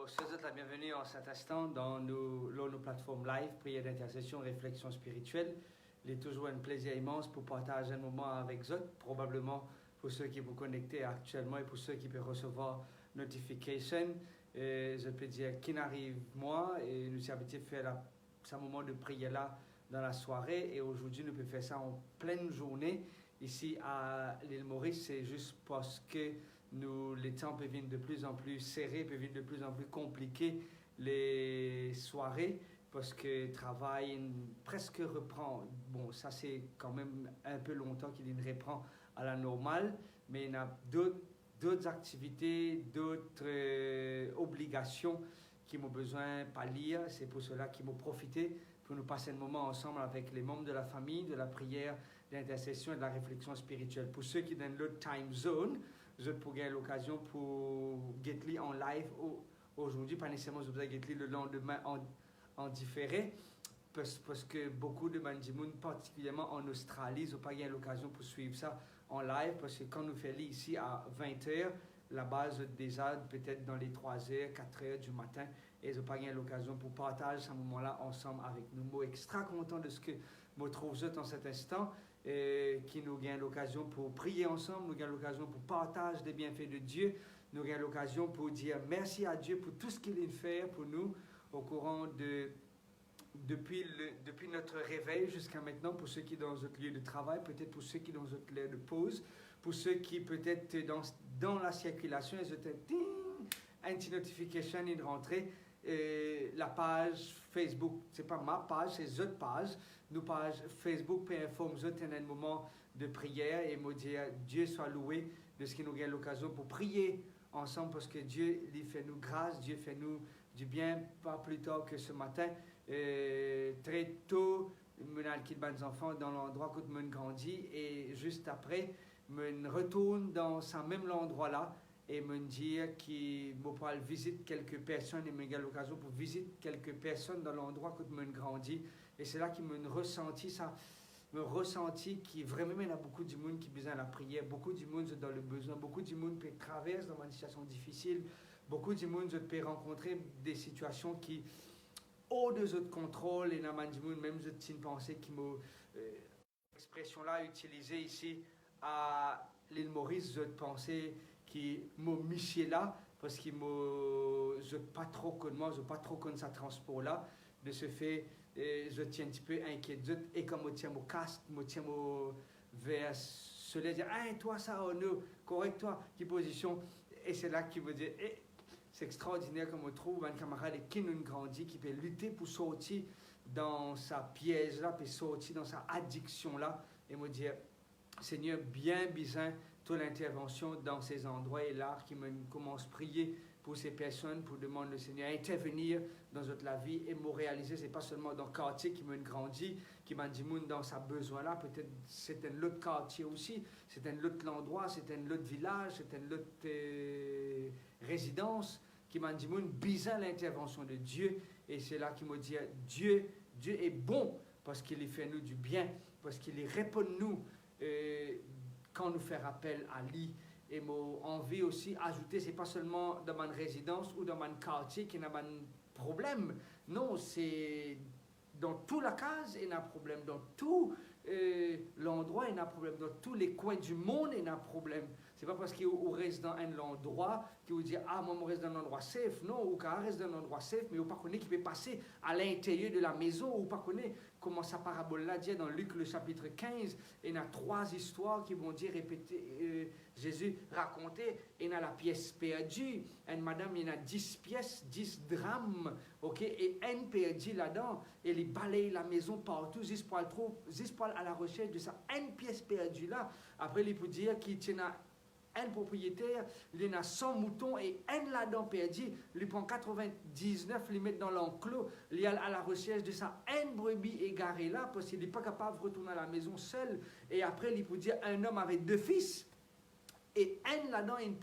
Nous souhaitons la bienvenue en cet instant dans nos plateformes live, prière d'intercession, réflexion spirituelle. Il est toujours un plaisir immense pour partager un moment avec vous, probablement pour ceux qui vous connectez actuellement et pour ceux qui peuvent recevoir notification. Je peux dire qui n'arrive moi et nous sommes habitués à faire ce moment de prière là dans la soirée et aujourd'hui nous pouvons faire ça en pleine journée. Ici à l'île Maurice, c'est juste parce que les temps peuvent venir de plus en plus serrés, peuvent venir de plus en plus compliqués les soirées parce que le travail presque reprend. Bon, ça c'est quand même un peu longtemps qu'il reprend à la normale, mais il y a d'autres activités, d'autres obligations qui m'ont besoin de pallier. C'est pour cela qu'ils m'ont profité pour nous passer un moment ensemble avec les membres de la famille, de la prière, de l'intercession et de la réflexion spirituelle. Pour ceux qui sont dans l'autre time zone, je pourrais l'occasion pour Getly en live aujourd'hui, pas nécessairement je voudrais Getly le lendemain en différé, parce que beaucoup de Mandimoun, particulièrement en Australie, n'ont pas eu l'occasion pour suivre ça en live, parce que quand nous faisons ici à 20h, la base déjà peut-être dans les 3h, 4h du matin, et ils n'ont pas eu l'occasion pour partager ce moment-là ensemble avec nous. Moi, extra content de ce que je trouve dans cet instant. Qui nous gagne l'occasion pour prier ensemble, nous gagne l'occasion pour partager des bienfaits de Dieu, nous gagne l'occasion pour dire merci à Dieu pour tout ce qu'il fait pour nous au courant depuis notre réveil jusqu'à maintenant, pour ceux qui sont dans notre lieu de travail, peut-être pour ceux qui sont dans notre lieu de pause, pour ceux qui peut-être dans la circulation, ils ont un petit notification de rentrée. La page Facebook, c'est pas ma page, c'est notre page. Nous page Facebook peut informer un moment de prière et me dire Dieu soit loué de ce qui nous donne l'occasion pour prier ensemble parce que Dieu lui fait nous grâce, Dieu fait nous du bien, pas plus tard que ce matin. Très tôt, je suis les enfants dans l'endroit où je grandis et juste après, je retourne dans ce même endroit-là et me dire qu'il me visite quelques personnes et me donne l'occasion pour visiter quelques personnes dans l'endroit où je grandis. Et c'est là qu'il me ressenti qui vraiment il y a beaucoup de monde qui a besoin de la prière, beaucoup de monde dans le besoin, beaucoup de monde peut traverser dans une situation difficile, beaucoup de monde peut rencontrer des situations qui hors de notre contrôle et dans le monde même une pensée qui m'a expression là utilisée ici à l'île Maurice, cette pensée qui m'a mis là parce qu'il je pas trop connu moi, je pas trop connu ce transport là de ce fait. Je tiens un petit peu inquiet et quand je tiens mon casque, je tiens vers cela, dire hey, toi ça non, correct toi, qui position, et c'est là qu'il veut dire hey, c'est extraordinaire comme on trouve un camarade qui nous grandit, qui peut lutter pour sortir dans sa piège là, puis sortir dans sa addiction là, et me dire Seigneur, bien besoin toute l'intervention dans ces endroits et là qui me commence à prier pour ces personnes, pour demander au Seigneur à intervenir dans notre la vie et me réaliser, c'est pas seulement dans le quartier qui m'a grandi, qui m'a dit dans sa besoin là, peut-être c'est un autre quartier aussi, c'est un autre endroit, c'est un autre village, c'est un autre résidence qui m'a dit besoin l'intervention de Dieu et c'est là qu'il m'a dit Dieu est bon parce qu'il fait nous du bien, parce qu'il répond nous quand nous fait appel à lui. Et j'ai envie aussi d'ajouter, ce n'est pas seulement dans ma résidence ou dans mon quartier qu'il y a un problème. Non, c'est dans toute la case, il y a un problème. Dans tout l'endroit, il y a un problème. Dans tous les coins du monde, il y a un problème. Ce n'est pas parce qu'on reste dans un endroit que vous dites ah, moi, je reste dans un endroit safe. Non, ou qu'on reste dans un endroit safe, mais vous ne connaissez pas qui peut passer à l'intérieur de la maison, ou pas connaître comment sa parabole-là dit dans Luc le chapitre 15. Il y a 3 histoires qui vont dire répéter. Jésus racontait, il y a la pièce perdue, une madame, il y a 10 pièces, 10 drames, ok, et une perdue là-dedans, et il balaye la maison partout, juste pour à la recherche de ça, une pièce perdue là. Après, il peut dire qu'il tient un propriétaire, il y a 100 moutons et un là-dedans perdu, il prend 99, il met dans l'enclos, il est à la recherche de ça, un brebis égaré là, parce qu'il n'est pas capable de retourner à la maison seul. Et après, il peut dire un homme avec 2 fils, et un là-dedans, il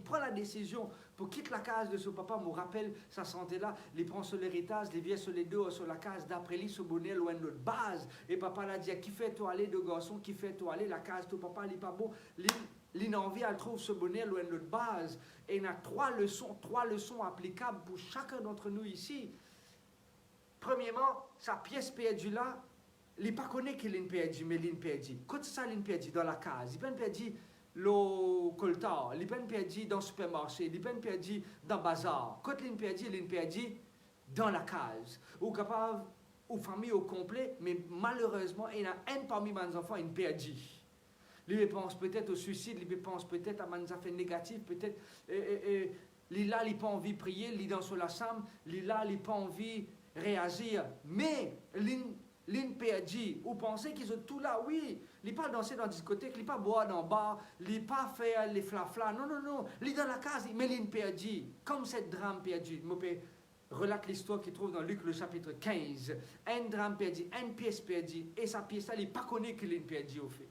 prend la décision pour quitter la case de son papa, me rappelle sa santé là, il prend sur l'héritage, il vient sur les deux, sur la case d'après lui, sur bonnet, loin de notre base. Et papa l'a dit, qui fait toi aller de garçon, qui fait toi aller, la case de ton papa, il n'est pas bon. l'inenvie, elle trouve ce bonheur loin de notre base. Et il y a trois leçons applicables pour chacun d'entre nous ici. Premièrement, sa pièce perdue là, il n'est pas connu qu'il est perdu, mais il est perdu. Quand ça, il est perdu dans la case, il est perdu le coltar, il est perdu dans le supermarché, il est perdu dans le bazar. Quand il est perdu dans la case. Ou capable, ou famille au complet, mais malheureusement, il y a un parmi mes enfants, il est perdu. Lui pense peut-être au suicide, lui pense peut-être à des affaires négatives, peut-être, il n'a pas envie de prier, il est dans la chambre, il n'a pas envie de réagir, mais l'in perdu, ou pensez qu'ils ont tout là, oui, il n'est pas danser dans la discothèque, il n'est pas boire dans le bar, il n'est pas faire les flaflas, non, il est dans la case, mais l'in perdu, comme cette drame perdu. Relate l'histoire qu'il trouve dans Luc le chapitre 15, un drame perdu, une pièce perdue, et sa pièce là, il n'est pas connu qu'il est perdu au fait.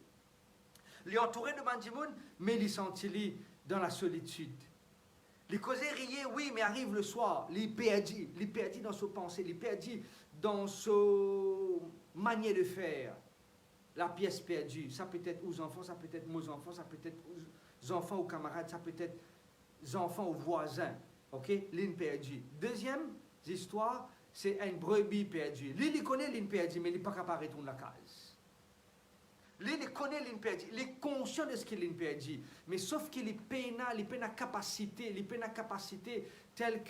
Il est entouré de Mandimoun, mais il est senti dans la solitude. Les causés riaient, oui, mais arrive le soir, il est perdu dans ses pensées, il est perdu dans sa manière de faire. La pièce perdue, ça peut être aux enfants, ça peut être aux enfants, ça peut être aux enfants aux camarades, ça peut être aux enfants aux voisins. Ok, l'île perdue. Deuxième histoire, c'est une brebis perdue. Lui, il connaît l'île perdue, mais il n'est pas capable de retourner la case. Lui, il connaît l'île perdue, il est conscient de ce qu'il est perdu, mais sauf qu'il est pénal, il a capacité telle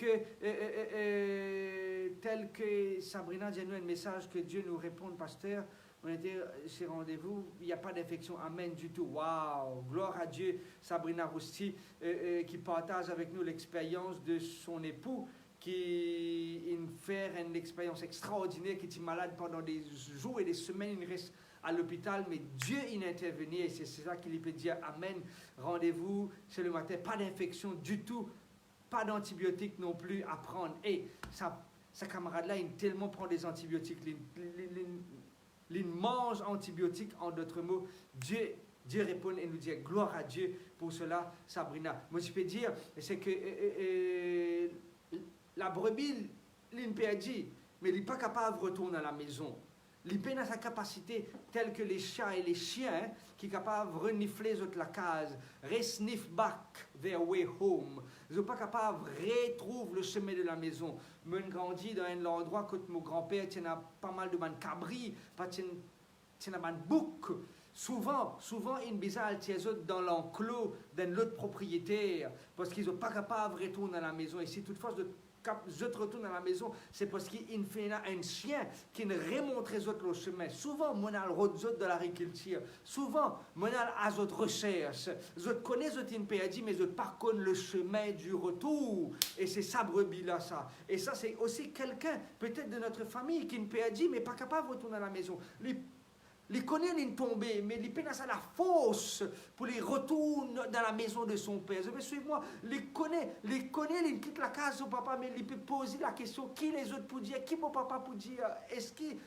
que Sabrina dit nous un message que Dieu nous réponde, pasteur. On était chez rendez-vous, il n'y a pas d'infection, amen du tout. Waouh, gloire à Dieu, Sabrina Rousti, qui partage avec nous l'expérience de son époux, qui fait une expérience extraordinaire, qui est malade pendant des jours et des semaines, il reste à l'hôpital, mais Dieu il est intervenu et c'est ça qu'il peut dire, amen, rendez-vous, c'est le matin, pas d'infection du tout, pas d'antibiotiques non plus à prendre. Et sa camarade-là, il tellement prend des antibiotiques, il mange antibiotiques, en d'autres mots, Dieu répond et nous dit gloire à Dieu pour cela, Sabrina. Moi, je peux dire, c'est que la brebis, il est perdu, mais il n'est pas capable de retourner à la maison. Il peine à sa capacité, telle que les chats et les chiens, qui sont capables de renifler la case, resniff back their way home. Ils ne sont pas capables de retrouver le chemin de la maison. Moi, j'ai grandi dans un endroit où mon grand-père tient pas mal de cabris, tient de boucs. Souvent, ils bizarrent dans l'enclos d'un autre propriétaire, parce qu'ils ne sont pas capables de retourner à la maison. Et si toutefois, je retourne à la maison, c'est parce qu'il fait un chien qui ne remonte les autres le chemin. Souvent, mon al rodzot de l'agriculture. Souvent, mon al azot recherche. Je connais les autres perdu, mais je par contre le chemin du retour. Et c'est ça, brebis là, ça. Et ça, c'est aussi quelqu'un, peut-être de notre famille, qui ne perdu, mais pas capable de retourner à la maison. Les connaît une tombée, mais les peine à la force pour les retourner dans la maison de son père. Suivez-moi, les connaît, il quitte la case de son papa, mais il peut poser la question qui les autres pour dire, qui mon papa pour dire, est-ce qu'il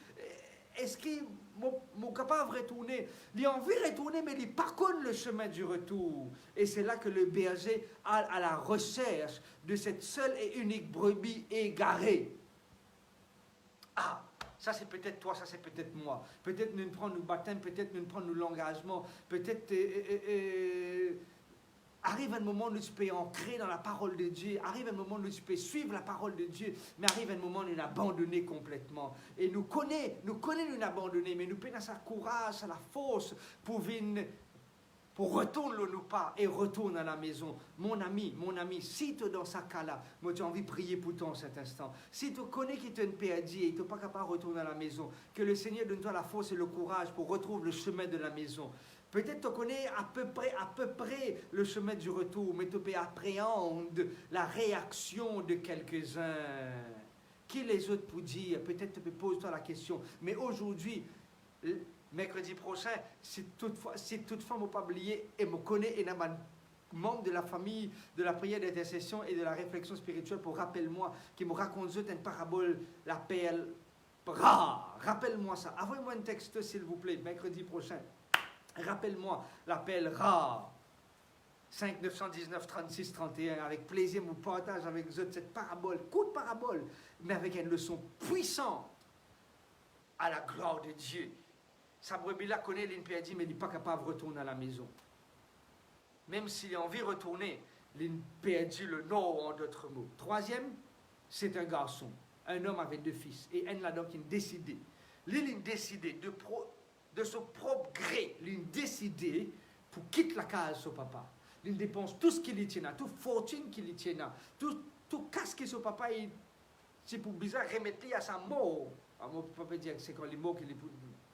mon capable de retourner? Il a envie de retourner, mais il par contre le chemin du retour. Et c'est là que le berger a à la recherche de cette seule et unique brebis égarée. Ah! Ça, c'est peut-être toi, ça, c'est peut-être moi. Peut-être nous prenons le baptême, peut-être nous prenons l'engagement, peut-être arrive un moment où tu peux ancrer dans la parole de Dieu, arrive un moment où tu peux suivre la parole de Dieu, mais arrive un moment où nous abandonné complètement. Et nous connaissons nous abandonner, mais nous prenons sa courage, sa la force pour venir. Pour retourner nous pas et retourne à la maison. Mon ami, si tu es dans ce cas-là, moi j'ai envie de prier pour toi en cet instant. Si tu connais qu'il t'est perdu et tu n'es pas capable de retourner à la maison, que le Seigneur donne-toi la force et le courage pour retrouver le chemin de la maison. Peut-être tu connais à peu près le chemin du retour, mais tu peux appréhender la réaction de quelques-uns. Qui les autres pour dire? Peut-être tu peux poser toi la question. Mais aujourd'hui, mercredi prochain, si toutefois je ne pas oublié et me connaît et un membre de la famille de la prière d'intercession et de la réflexion spirituelle pour rappelle-moi, qui me raconte une parabole, l'appel Ra. Rappelle-moi ça. Envoyez-moi un texte s'il vous plaît, mercredi prochain. Rappelle-moi l'appel Ra. 5 919 36 31. Avec plaisir, je partage avec vous cette parabole, courte parabole, mais avec une leçon puissante à la gloire de Dieu. Sa brebis là connaît l'une perdue, mais il n'est pas capable de retourner à la maison. même s'il a envie de retourner, il a perdu le nom en d'autres mots. Troisième, c'est un garçon. Un homme avec 2 fils. Et un là-dedans qui a décidé. Il a décidé de son propre gré, il a décidé pour quitter la case son papa. Il dépense tout ce qu'il y tient, toute fortune qu'il y tient, tout casque son papa, c'est pour bizarre remettre à sa mort. Moi, je ne peux pas dire que c'est quand les mots qu'il est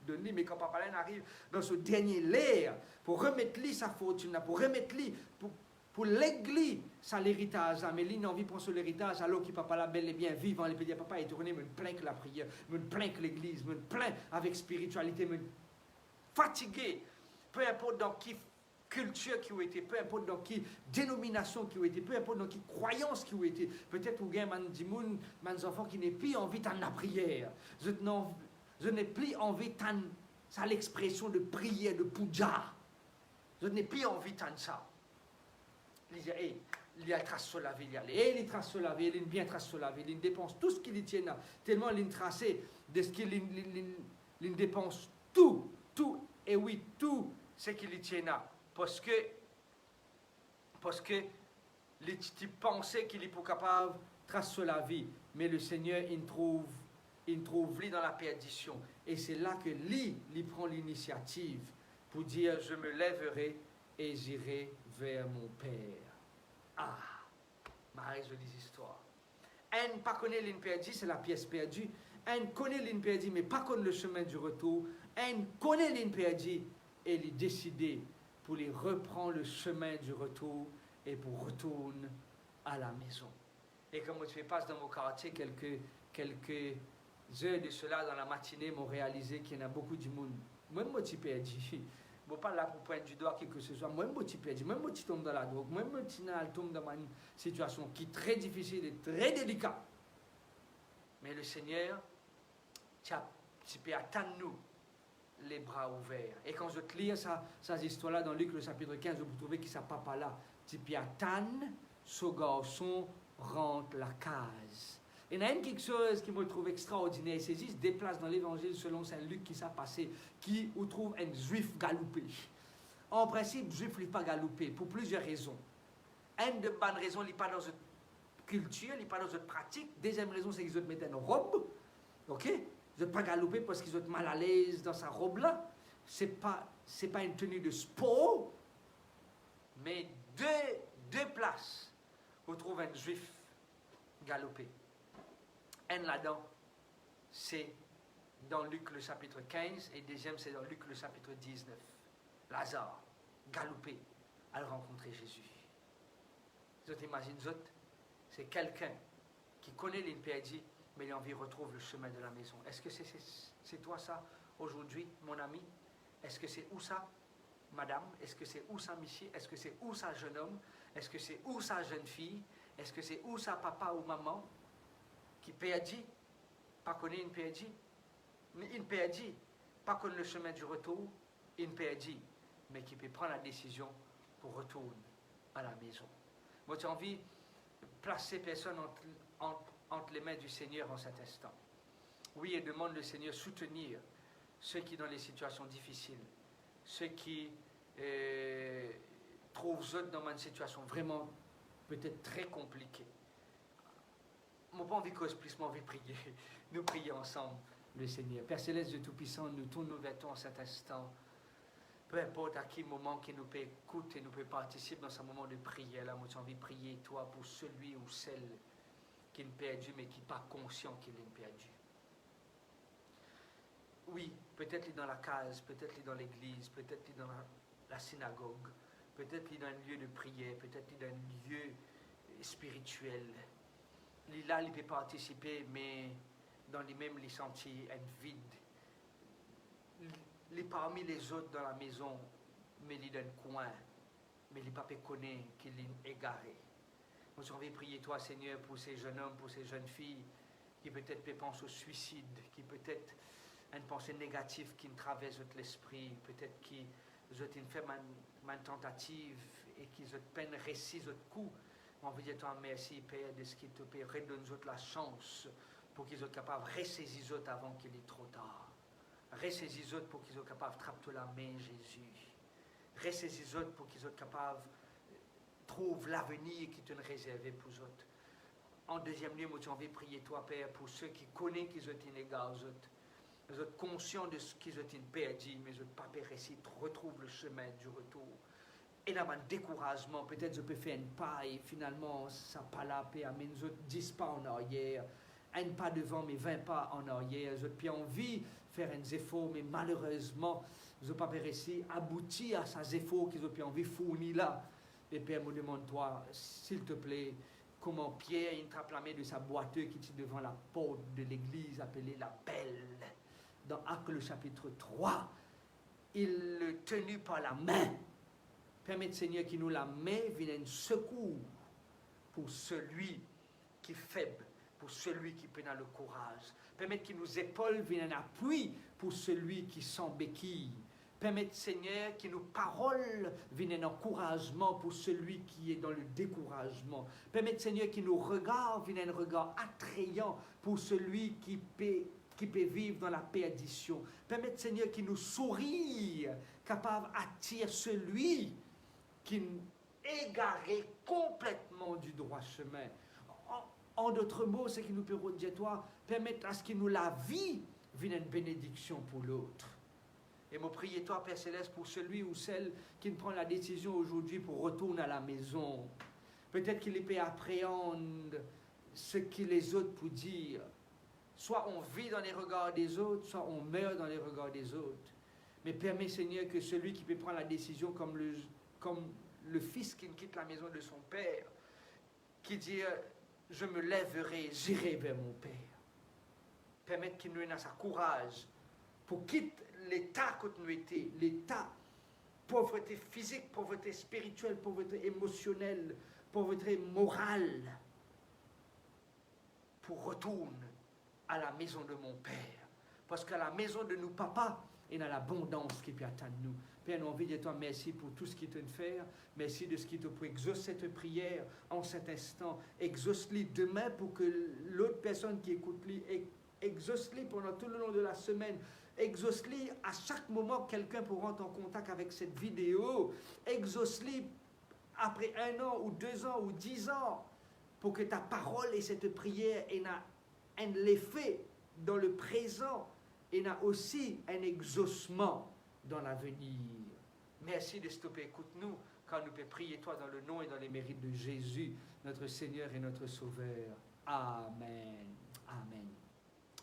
donné, mais quand papa arrive dans ce dernier l'air, pour remettre lui sa fortune, pour remettre lui, pour l'église, ça l'héritage, mais lui n'a envie de prendre l'héritage, alors qu'il papa là bel et bien vivant, il peut dire papa est tourné, me plaint que la prière, me plaint que l'église, me plaint avec spiritualité, me fatigué, peu importe dans qui culture qui ont été, peu importe dans qui dénomination qui ont été, peu importe dans qui croyance qui ont été, peut-être ou bien mes enfants qui n'aient plus envie de la prière, je n'ai plus envie de ça l'expression de prière, de puja, je n'ai plus envie de ça. Il dit, hey, il y a trace sur la vie, il trace sur la vie, il bien trace sur la vie, il dépense tout ce qu'il y tient là, tellement il tracé de ce qu'il dépense tout, et oui, tout ce qu'il y tient là, parce que tu pensais qu'il est pas capable de tracer sur la vie, mais le Seigneur, il trouve lui dans la perdition, et c'est là que lui prend l'initiative pour dire, je me lèverai et j'irai vers mon Père. Ah, ma jolie histoire. Un pas connaît l'une perdue, c'est la pièce perdue. Un connaît l'une perdue, mais pas connaît le chemin du retour. Un connaît l'une perdue et il est décidé pour les reprendre le chemin du retour et pour retourner à la maison. Et comme je passe dans mon quartier quelques heures de cela dans la matinée, m'ont réalisé qu'il y en a beaucoup de monde. Même moi, je perdu. Je ne suis pas là pour pointer du doigt quelque chose. Moi, je suis perdu. Même moi, je tombe dans la drogue. Moi, je tombe dans une situation qui est très difficile et très délicate. Mais le Seigneur, tu peux attendre nous les bras ouverts. Et quand je te lis ces histoires-là dans Luc, le chapitre 15, vous trouvez qu'il ne papa là. Tu peux attendre ce garçon rentre la case. Il y a quelque chose qui me trouve extraordinaire, c'est juste des places dans l'évangile selon Saint Luc qui s'est passé, qui où trouve un juif galopé. En principe, le juif n'est pas galopé pour plusieurs raisons. Une de bonnes raisons, il n'est pas dans une culture, il n'est pas dans une pratique. Deuxième raison, c'est qu'ils ont mis une robe. Ok? Ils n'ont pas galopé parce qu'ils sont mal à l'aise dans sa robe-là. Ce n'est pas une tenue de sport. Mais deux places, où trouve un juif galopé. Un là-dedans, c'est dans Luc le chapitre 15, et deuxième, c'est dans Luc le chapitre 19. Lazare, galopé, à rencontrer Jésus. Vous imaginez, c'est quelqu'un qui connaît l'île perdue, mais il a envie de retrouver le chemin de la maison. Est-ce que c'est toi ça, aujourd'hui, mon ami? Est-ce que c'est où ça, madame? Est-ce que c'est où ça, monsieur? Est-ce que c'est où ça, jeune homme? Est-ce que c'est où ça, jeune fille? Est-ce que c'est où ça, papa ou maman? Qui perdit, pas connaît une perdue, mais une perdue, pas connaît le chemin du retour, une perdue, mais qui peut prendre la décision pour retourner à la maison. Moi, j'ai envie de placer personne entre les mains du Seigneur en cet instant. Oui, et demande le Seigneur soutenir ceux qui sont dans les situations difficiles, ceux qui trouvent dans une situation vraiment peut-être très compliquée. Je n'ai pas envie qu'on se plisse, mais envie de prier. Nous prions ensemble le Seigneur. Père Céleste, Dieu Tout-Puissant, nous tournons vers toi en cet instant. Peu importe à quel moment qui nous peut écouter, nous peut participer dans ce moment de prière. Là, moi, j'ai envie de prier, toi, pour celui ou celle qui est perdu, mais qui n'est pas conscient qu'il est perdu. Oui, peut-être il est dans la case, peut-être il est dans l'église, peut-être il est dans la synagogue, peut-être il est dans un lieu de prière, peut-être il est dans un lieu spirituel. Là, il peut participer, mais dans les mêmes, il sentit un vide. Il est parmi les autres dans la maison, mais il est dans un coin, mais il n'est pas connaît qu'il est égaré. Moi, j'ai envie de prier toi, Seigneur, pour ces jeunes hommes, pour ces jeunes filles, qui peut-être pensent au suicide, qui peut-être une pensée négative qui traverse l'esprit, peut-être qui ont fait une tentative et qui ont peine réussi votre coup. On veut dire toi merci Père de ce qu'il te paie, redonne-nous la chance pour qu'ils soient capables de ressaisir autres avant qu'il est trop tard. Ressaisir autres pour qu'ils soient capables de frapper la main Jésus. Ressaisir autres pour qu'ils soient capables retrouve l'avenir qui te réservé pour eux. En deuxième lieu, moi, j'ai envie de prier, toi, Père, pour ceux qui connaissent qu'ils ont une égale aux autres. Ils sont conscients de ce qu'ils ont perdu, mais ils n'ont pas réussi, retrouvent le chemin du retour. Et là, un découragement, peut-être je peux faire une pas et finalement, ça n'a pas la paix, mais nous autres 10 pas en arrière, un pas devant, mais 20 pas en arrière. Nous autres, puis envie de faire un effort, mais malheureusement, nous n'avons pas réussi à aboutir à ces efforts qu'ils ont pu envie de fournir là. Et Père, me demande-toi, s'il te plaît, comment Pierre, il trappe la main de sa boiteuse qui est devant la porte de l'église appelée la Belle. Dans Actes le chapitre 3, il le tenu par la main. Permette, Seigneur, qu'il nous la main vienne secours pour celui qui est faible, pour celui qui peut dans le courage. Permette qu'il nous épaules vienne un appui pour celui qui s'en béquille. Permette, Seigneur, que nos paroles viennent un encouragement pour celui qui est dans le découragement. Permette, Seigneur, que nos regards viennent un regard attrayant pour celui qui peut vivre dans la perdition. Permette, Seigneur, qu'il nous sourie, capable d'attirer celui qui est égaré complètement du droit chemin. En d'autres mots, ce qui nous peut dire, toi, permettre à ce que nous la vie vienne une bénédiction pour l'autre. Et moi, priez toi, Père Céleste, pour celui ou celle qui prend la décision aujourd'hui pour retourner à la maison. Peut-être qu'il peut appréhender ce que les autres peuvent dire. Soit on vit dans les regards des autres, soit on meurt dans les regards des autres. Mais permets, Seigneur, que celui qui peut prendre la décision comme le fils qui quitte la maison de son père, qui dit « Je me lèverai, j'irai vers mon père ». Permettre qu'il nous ait sa courage pour quitter l'état que nous étions, l'état pauvreté physique, pauvreté spirituelle, pauvreté émotionnelle, pauvreté morale, pour retourner à la maison de mon Père. Parce qu'à la maison de nos papas, il y a l'abondance qui peut attendre nous. Père, nous envie de toi merci pour tout ce qu'il te fait. Merci de ce qu'il te peut exaucer cette prière en cet instant. Exauce-les demain pour que l'autre personne qui écoute-les exauce-les pendant tout le long de la semaine. Exauce-les à chaque moment que quelqu'un pourra rentrer en contact avec cette vidéo. Exauce-les après 1 an ou 2 ans ou 10 ans pour que ta parole et cette prière aient un effet dans le présent et a aussi un exaucement dans l'avenir. Merci de stopper, écoute-nous quand nous pouvons prier toi dans le nom et dans les mérites de Jésus, notre Seigneur et notre Sauveur. Amen. Amen.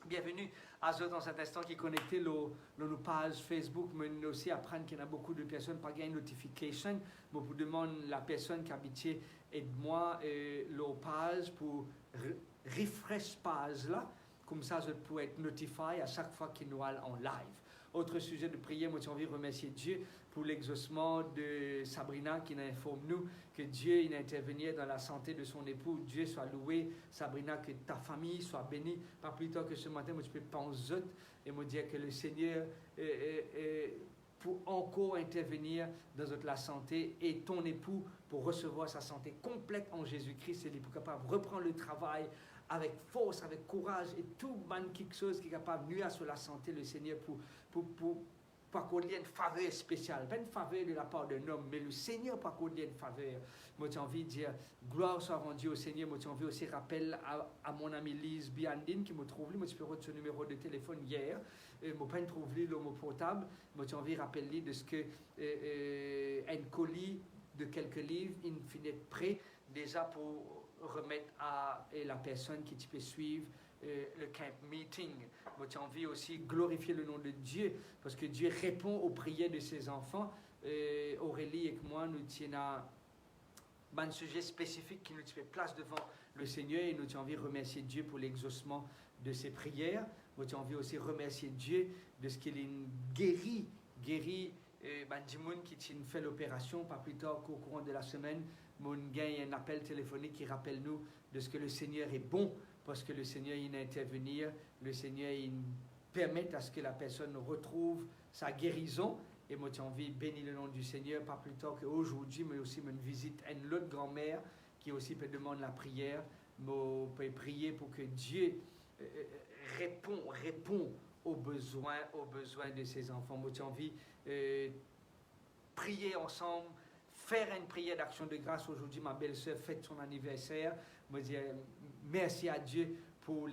Bienvenue à ceux dans cet instant qui est connecté nos pages Facebook, mais aussi apprendre qu'il y a beaucoup de personnes qui n'ont pas de notification. Je vous demande la personne qui habite aide-moi leur page pour refresh page là. Comme ça, je peux être notifié à chaque fois qu'il nous a en live. Autre sujet de prière, moi j'ai envie de remercier Dieu pour l'exaucement de Sabrina qui nous informe nous que Dieu il intervenu dans la santé de son époux. Dieu soit loué, Sabrina, que ta famille soit bénie. Pas plus tard que ce matin, moi je peux penser et me dire que le Seigneur pour encore intervenir dans la santé et ton époux pour recevoir sa santé complète en Jésus-Christ. Il est capable de reprendre le travail avec force, avec courage et tout quelque chose qui est capable de nuire sur la santé, le Seigneur, pour qu'on ait une faveur spéciale. Pas une faveur de la part d'un homme, mais le Seigneur pour qu'on ait une faveur. Moi, j'ai envie de dire, gloire soit rendue au Seigneur. Moi, j'ai envie aussi de rappeler à mon amie Lise Biandine qui me trouve là. Moi, je peux retrouver son numéro de téléphone hier. Je ne peux pas trouver mon portable. Moi, j'ai envie de rappeler de ce que un colis de quelques livres, il finit prêt déjà pour remettre à la personne qui peut suivre le camp meeting. Moi, j'ai envie aussi de glorifier le nom de Dieu, parce que Dieu répond aux prières de ses enfants. Aurélie et moi, nous tenons un sujet spécifique qui nous fait place devant le Seigneur, et nous avons envie de remercier Dieu pour l'exaucement de ses prières. Moi, j'ai envie aussi de remercier Dieu de ce qu'il guérit Bandimoun qui fait l'opération, pas plus tard qu'au courant de la semaine. Mon gagne un appel téléphonique qui rappelle nous de ce que le Seigneur est bon, parce que le Seigneur il intervenir, le Seigneur il permet à ce que la personne retrouve sa guérison. Et moi j'ai envie de bénir le nom du Seigneur, pas plus tard qu'aujourd'hui, mais aussi une visite à une autre grand-mère qui aussi peut demander la prière. Moi peut prier pour que Dieu répond aux besoins de ses enfants. Moi j'ai envie de prier ensemble, faire une prière d'action de grâce. Aujourd'hui, ma belle-sœur fête son anniversaire. Je me dis merci à Dieu pour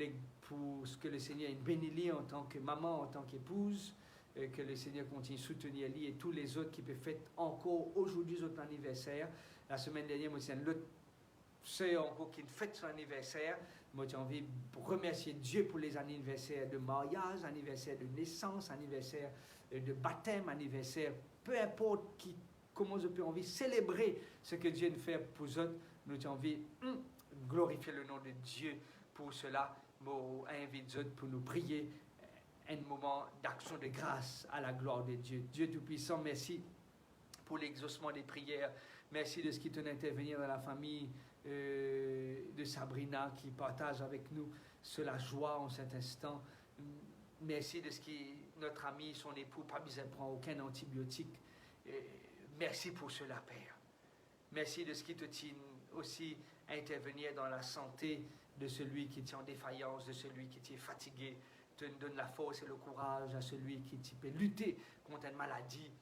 ce que le Seigneur a béni en tant que maman, en tant qu'épouse. Que le Seigneur continue de soutenir lui et tous les autres qui peuvent fêter encore aujourd'hui son anniversaire. La semaine dernière, moi, c'est une autre sœur encore qui fête son anniversaire. Moi, j'ai envie de remercier Dieu pour les anniversaires de mariage, anniversaire de naissance, anniversaire de baptême, anniversaire, peu importe comment je peux envie célébrer ce que Dieu nous fait pour eux. Nous avons envie de glorifier le nom de Dieu pour cela. Moi, invite pour nous prier un moment d'action de grâce à la gloire de Dieu. Dieu Tout-Puissant, merci pour l'exaucement des prières. Merci de ce qui est intervenir dans la famille de Sabrina qui partage avec nous la joie en cet instant. Merci de ce qui notre ami, son époux, pas besoin de prendre aucun antibiotique. Merci pour cela, Père. Merci de ce qui te tient aussi à intervenir dans la santé de celui qui est en défaillance, de celui qui est fatigué. Te donne la force et le courage à celui qui peut lutter contre une maladie,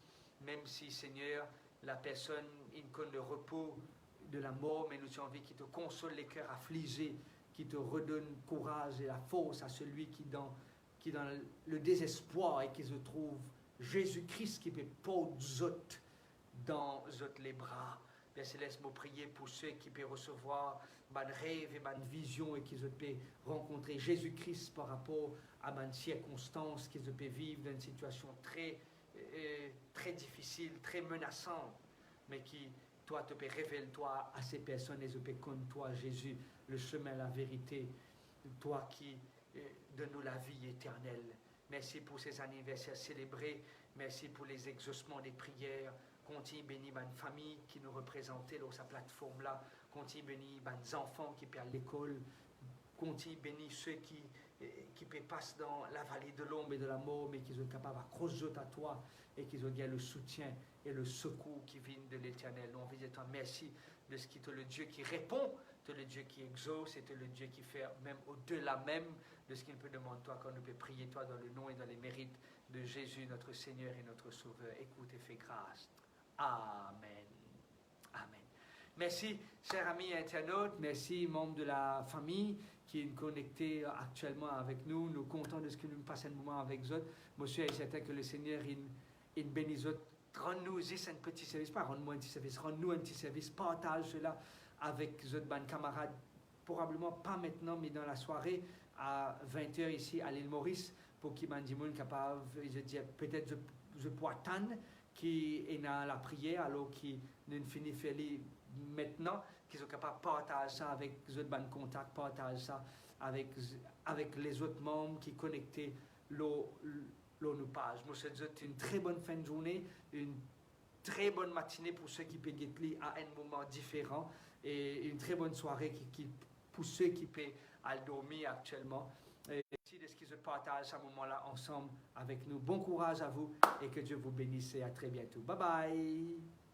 même si, Seigneur, la personne connaît le repos de la mort, mais nous avons envie qui te console les cœurs affligés, qui te redonne courage et la force à celui qui dans le désespoir et qui se trouve Jésus-Christ qui peut porter dans les bras. Père Céleste, me prier pour ceux qui peuvent recevoir mon rêve et mon vision et qui peuvent rencontrer Jésus-Christ par rapport à mon circonstance, qui peuvent vivre dans une situation très, très difficile, très menaçante, mais qui, toi, te peux révéler toi à ces personnes et te peux connaître toi, Jésus, le chemin, la vérité, toi qui donne-nous la vie éternelle. Merci pour ces anniversaires célébrés, merci pour les exaucements des prières. Continue bénir ma famille qui nous représentait dans sa plateforme-là. Continue bénir mes enfants qui perdent l'école. Continue bénir ceux qui passent dans la vallée de l'ombre et de la mort, mais qui sont capables de croiser à toi et qui ont le soutien et le secours qui viennent de l'Éternel. Nous, on veut dire toi merci de ce qui est le Dieu qui répond, tu es le Dieu qui exauce, et tu es le Dieu qui fait même au-delà même de ce qu'il peut demander toi, quand nous peut prier toi dans le nom et dans les mérites de Jésus, notre Seigneur et notre Sauveur. Écoute et fais grâce. Amen. Amen. Merci, chers amis internautes. Merci, membres de la famille qui est connecté actuellement avec nous. Nous comptons de ce que nous passons un moment avec eux. Monsieur est certain que le Seigneur il bénisse eux. Rends-nous ici un petit service, pas rends-nous un petit service, rends-nous un petit service. Partage cela avec eux, mes camarades. Probablement pas maintenant, mais dans la soirée à 20h ici à l'île Maurice, pour qu'ils m'en disent capable, je dis peut-être je peux attendre qui est dans la prière, alors qui ne finit faire maintenant, qu'ils sont capables de partager ça avec les autres bonnes contacts, partager ça avec les autres membres qui connectés nos pages. Moi, je vous souhaite une très bonne fin de journée, une très bonne matinée pour ceux qui peuvent être à un moment différent, et une très bonne soirée pour ceux qui peuvent aller dormir actuellement. Et merci de ce qu'ils partagent à ce moment-là ensemble avec nous. Bon courage à vous et que Dieu vous bénisse et à très bientôt. Bye bye.